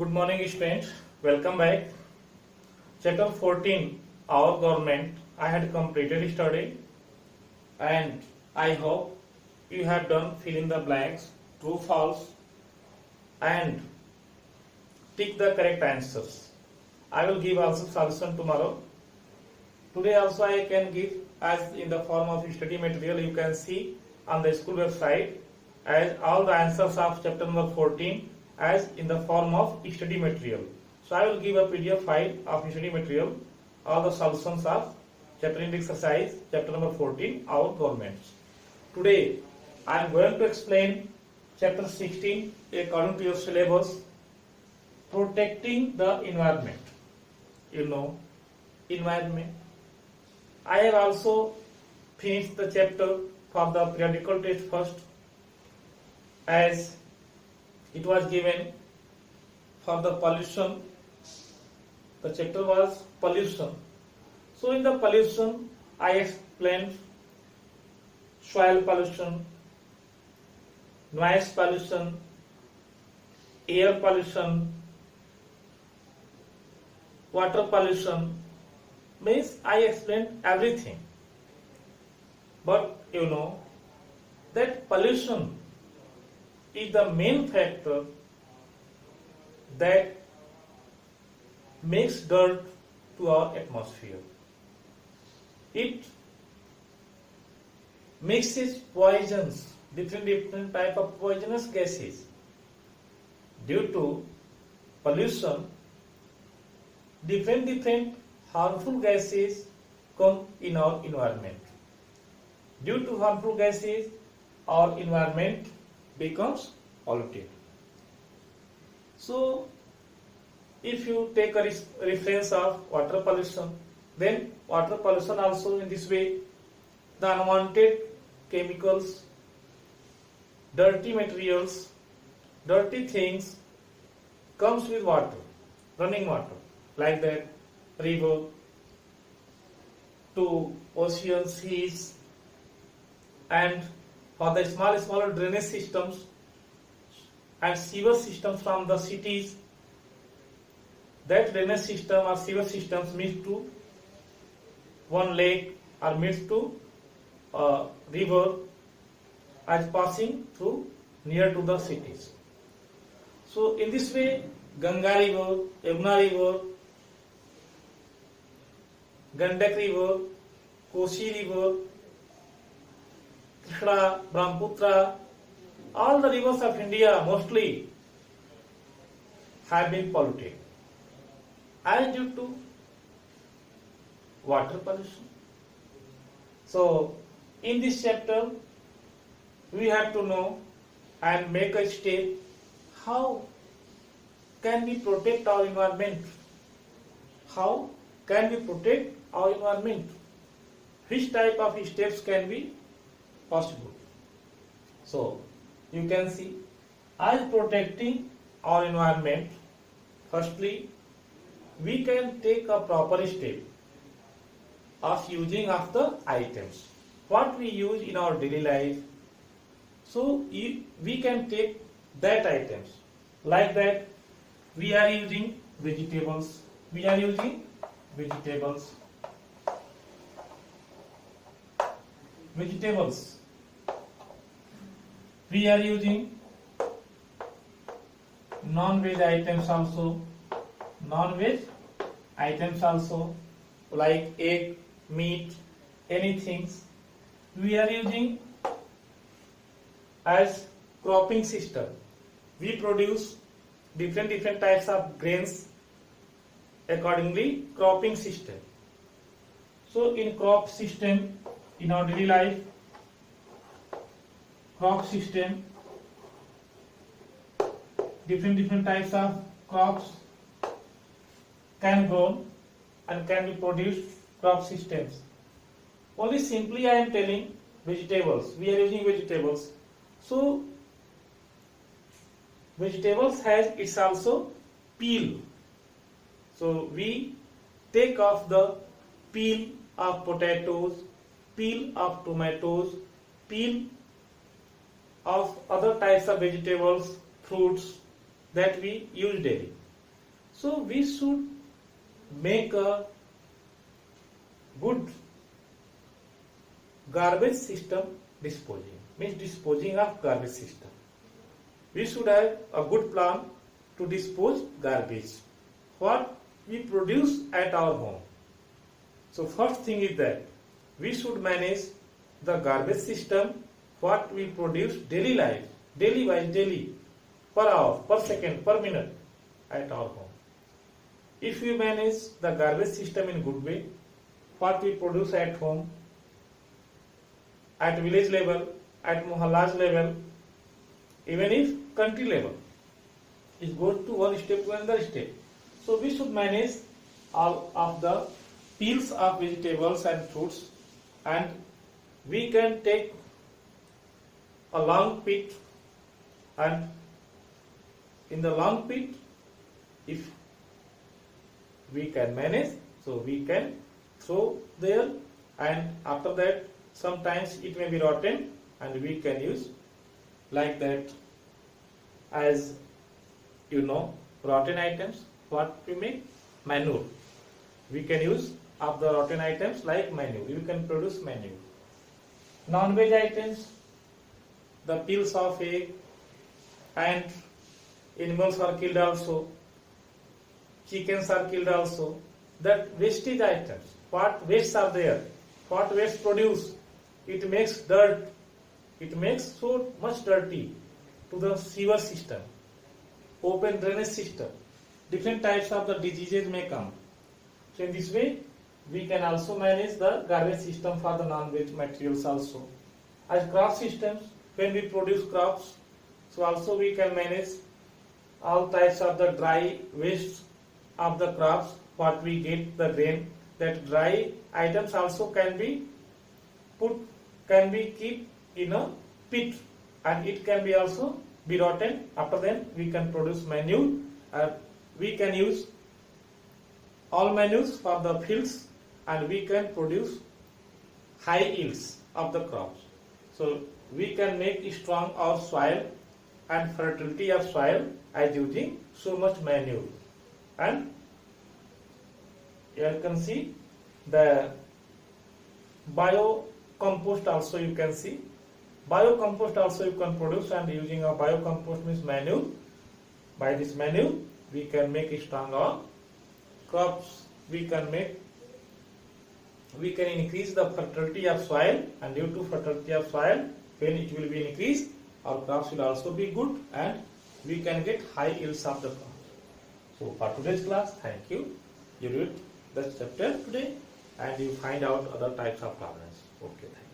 Good morning, students. Welcome back. Chapter 14, Our Government. I had completed study, and I hope you have done fill in the blanks, true, false, and pick the correct answers. I will give also solution tomorrow. Today also I can give as in the form of study material. You can see on the school website as all the answers of chapter number 14 as in the form of study material. So I will give a PDF file of study material, all the solutions of chapter in exercise, chapter number 14, our governments. Today I am going to explain chapter 16 according to your syllabus, protecting the environment. You know, environment. I have also finished the chapter for the periodical test first, as it was given for the pollution. The chapter was pollution. So in the pollution, I explained soil pollution, noise pollution, air pollution, water pollution. Means I explained everything. But you know that pollution is the main factor that makes dirt to our atmosphere. It mixes poisons, different type of poisonous gases. Due to pollution, different harmful gases come in our environment. Due to harmful gases, our environment becomes polluted. So, if you take a reference of water pollution, then water pollution also in this way, the unwanted chemicals, dirty materials, dirty things comes with water, running water, like that river to ocean, seas, and for the smaller drainage systems and sewer systems from the cities, that drainage system or sewer systems meet to one lake or meets to a river as passing through near to the cities. So in this way, Ganga river, Yamuna river, Gandak river, Kosi river, Krishna, Brahmaputra, all the rivers of India mostly have been polluted as due to water pollution. So, in this chapter, we have to know and make a step how can we protect our environment? How can we protect our environment? Which type of steps can be possible? So, you can see, as protecting our environment, firstly, we can take a proper step of using of the items, what we use in our daily life. So, we can take that items, like that we are using vegetables, we are using vegetables, we are using non-veg items also, like egg, meat, anything. We are using as cropping system. We produce different types of grains, accordingly cropping system. So in crop system, in our daily life, crop system, different types of crops can grow and can be produced, crop systems. Only simply I am telling vegetables, we are using vegetables. So vegetables has its also peel. So we take off the peel of potatoes, peel of tomatoes, peel of other types of vegetables, fruits that we use daily. So we should make a good garbage system disposing, means disposing of garbage system. We should have a good plan to dispose garbage, what we produce at our home. So first thing is that we should manage the garbage system, what we produce daily life, daily, per hour, per second, per minute at our home. If we manage the garbage system in good way, what we produce at home, at village level, at mohallas level, even if country level, it goes to one step to another step. So we should manage all of the peels of vegetables and fruits, and we can take a long pit, and in the long pit, if we can manage, so we can throw there, and after that sometimes it may be rotten and we can use like that. As you know, rotten items, what we make? Manure. We can use of the rotten items like manure. You can produce manure. Non-veg items, the peels of egg, and animals are killed also. Chickens are killed also. That wastage items, what wastes are there, what waste produce, it makes dirt, it makes so much dirty to the sewer system, open drainage system. Different types of the diseases may come. So in this way, we can also manage the garbage system for the non-veg materials also. As crop systems, when we produce crops, so also we can manage all types of the dry waste of the crops, what we get the grain, that dry items also can be keep in a pit, and it can be also be rotten. After then we can produce manure, we can use all manures for the fields, and we can produce high yields of the crops. So we can make strong our soil and fertility of soil as using so much manure. And you can see the biocompost also, you can see biocompost also you can produce, and using a biocompost means manure. By this manure we can make strong our crops, we can increase the fertility of soil, and due to fertility of soil, when it will be increased, our crops will also be good, and we can get high yields of the crops. So for today's class, thank you. You read the chapter today and you find out other types of problems. Okay, thank you.